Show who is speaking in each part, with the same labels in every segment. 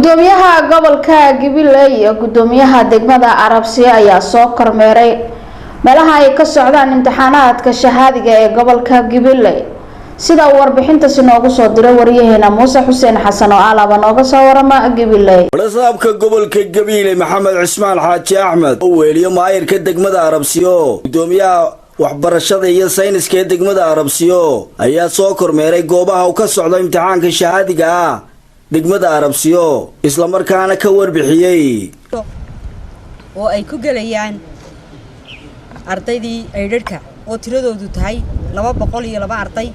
Speaker 1: gudoomiyaha gobolka Gabiley iyo gudoomiyaha degmada Arabsiya ayaa soo kormeeray meelaha ay ka socdaan imtixaanaadka shahaadiga ee gobolka Gabiley sida warbixinta si noogu soo diray wariyaheena Muuse Xuseen Xasan oo alaba nooga soo warama Gabiley.
Speaker 2: Walaasabka gobolka Gabiley Maxamed Cismaan Xaaji Axmed oo weeliyo maayirka degmada Arabsiyo gudoomiyaha waxbarashada iyo sayniska degmada Arabsiyo ayaa soo kormeeray goobaha uu ka socdo imtixaanka shahaadiga ah degmada Arabsiyo isla markaana ka warbixiyay
Speaker 3: oo ay ku galayaan ardaydii aydadka oo tiradoodu tahay 202 arday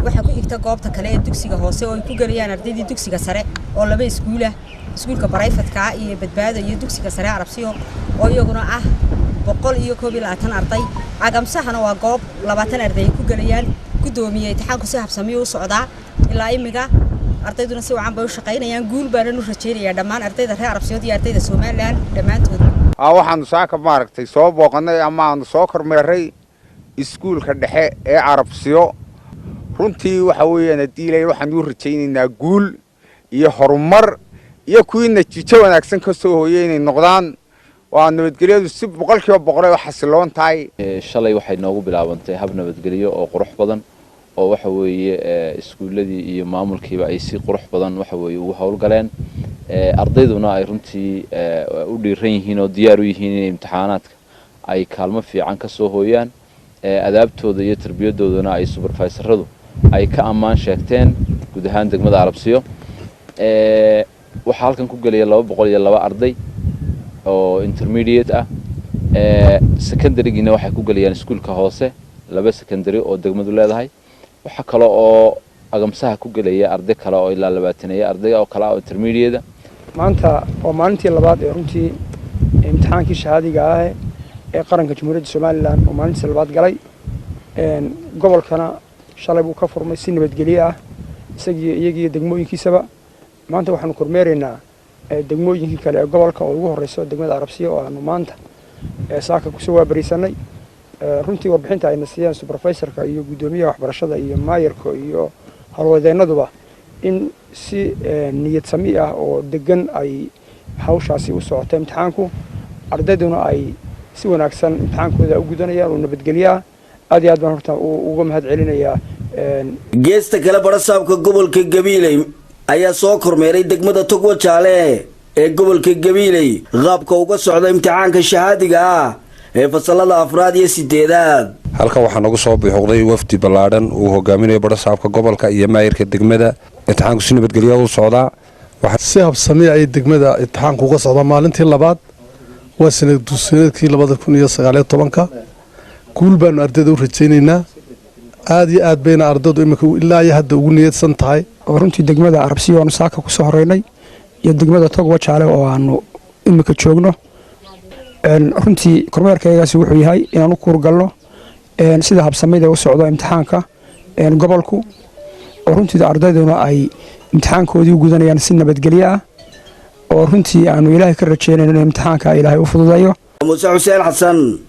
Speaker 3: waxa ku xigta goobta kale ee dugsiga hoose oo ay ku galayaan ardaydii dugsiga sare oo laba iskuulka private-ka iyo badbaado iyo dugsiga sare Arabsiyo oo iyaguna ah 121 arday agamsahana waa goob 20 arday ku galayaan gudoomiye imtixaanku si habsami u socdaa ilaa imiga ardayduna si wacan bay u shaqeynayaan guul baan u rajeynayaa dhammaan ardayda reer Arabsiyo iyo ardayda Soomaaliland dhamaantood
Speaker 4: waxaan saaka maaragtay soo booqanay ama aan soo kormeeray iskuulka dhexe ee Arabsiyo runtii waxa weeyaan diilay waxaan u rajeynaynaa guul iyo horumar iyo kuwii natiijo wanaagsan ka soo hooyay inay noqdaan waa nabadgelyadu si 100% xasiloon tahay
Speaker 5: shalay waxay noogu bilaabantay hab nabadgelyo oo qurux badan oo waxa weeye iskuuladii iyo maamulkiiba ay si qurux badan waxa weeye ugu hawlgaleen ardayduna ay runtii u dhiiran yihiin oo diyaar u yihiin in imtixaanaadka ay kaalmo fiican ka soo hooyaan adaabtooda iyo tarbiyadooduna ay supervisoradu ay ka ammaan sheegteen guud ahaan degmada Arabsiyo waxa halkan ku galay 202 arday oo intermediate ah secondary-gina waxay ku galayaan iskuulka hoose laba secondary oo degmadu leedahay waxa kale oo agamsaha ku galaya arday kale oo ilaa 20 arday oo kale oo intermediate
Speaker 6: maanta oo maalintii labaad ee runtii imtixaankii shahaadiga ah ee qaranka Jamhuuriyadda Soomaaliland oo maalintii labaad galay gobolkana shalay buu ka furmay si nabadgelyo ah iyagii degmooyinkiisaba maanta waxaanu kormeeraynaa degmooyinkii kale ee gobolka oo ugu horeyso degmada Arabsiyo oo aanu maanta saaka ku soo waabarisanay runtii warbixinta ay nasiyeen supervisorka iyo gudoomiyaha waxbarashada iyo maayirka iyo hawlwadeenaduba in si niyad sami ah oo degan ay hawshaasi u socoto imtixaanku ardayduna ay si wanaagsan imtixaankooda u gudanayaan oo nabadgelyo aad iyo aad baan horta uga mahad celinayaa
Speaker 2: geesta kale barasaabka gobolka Gabiley ayaa soo kormeeray degmada Togwa Jaale ee gobolka Gabiley qaabka uga socdo imtixaanka shahaadiga ah ee fasalada afraad iyo 8aad
Speaker 7: halka waxaan ugu soo bixoqday wafdi balaadan uu hogaaminayo barasaabka gobolka iyo maayirka degmada imtixaanku si nabadgelyo u socdaa
Speaker 8: waxa si habsami ay degmada imtixaanku uga socdo maalintii labaad waa sanadkii 2019 guul baan ardayda u rajeynaynaa aad iyo aad bayna ardaydu imika ilaa iyo hadda ugu niyadsan tahay
Speaker 6: oo runtii degmada Arabsiyo oo saaka ku soo horeynay iyo degmada Togwa Jaale oo aanu imika joogno runtii kormeerkaygaasi wuxuu yahay inaan u kuurgalno sida habsamida u socdo imtixaanka gobolku oo runtii ardayduna ay imtixaankoodii u gudanayaan si nabadgelyo ah oo runtii aanu Ilaahay ka rajeynayno in imtixaanka Ilaahay u fududeeyo
Speaker 2: Muuse Xuseen Xasan